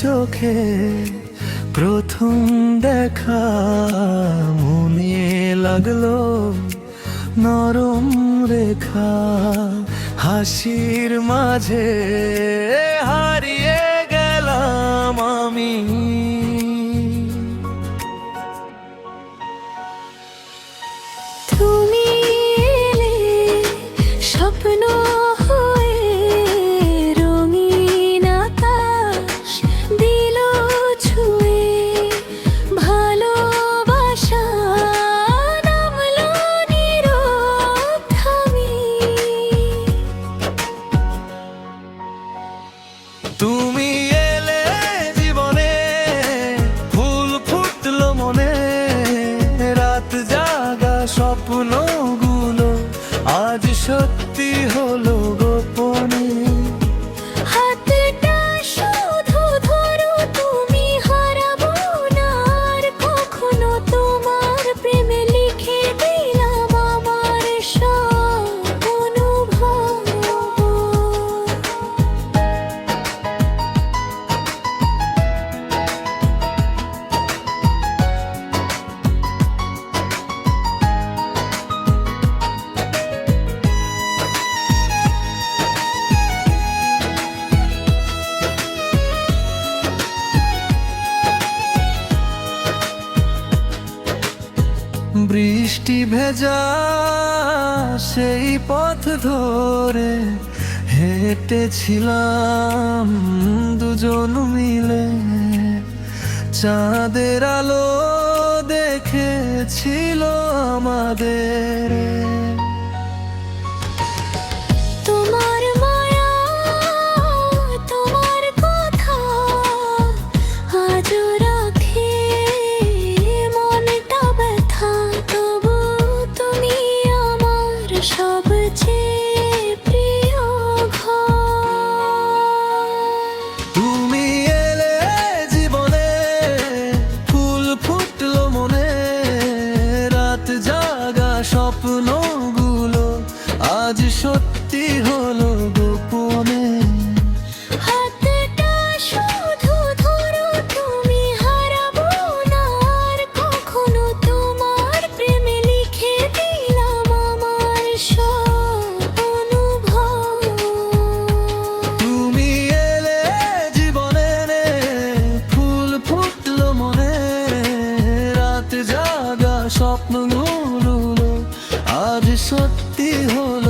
চোখে প্রথম দেখা মনে লাগলো নরম রেখা, হাসির মাঝে হারিয়ে গেলাম আমি। তুমি এলে স্বপ্ন হয়ে রঙিন আকাশ দিল ছুঁয়ে, ভালোবাসা নামলো নীরব থামে। তুমি এলে জীবনে, ফুল ফুটলো মনে, রাত জাগা স্বপ্নগুলো আজ সত্যি হলো গোপনে। হাতটা শুধু ধরো, তুমি হারাবো না আর কখনো। তোমার প্রেমে লিখে দিলাম আমার সব অনুভব। বৃষ্টি ভেজা সেই পথ ধরে হেঁটেছিলাম দুজন মিলে, চাঁদের আলো দেখেছিল আমাদের। তোমার মায়া, তোমার কথা আজও রাখে মনটা ব্যথা। তবু তুমি আমার সবচেয়ে প্রিয় ঘর। তুমি এলে জীবনে, ফুল ফুটলো মনে, রাত জাগা স্বপ্নগুলো আজ সত্যি হলো গোপনে। হাতটা শুধু ধরো, তুমি হারাবো না আর কখনো। তোমার প্রেমে লিখে দিলাম আমার সব অনুভব। তুমি এলে জীবনে, ফুল ফুটলো মনে, রাত জাগা স্বপ্নগুলো আজ সত্যি হলো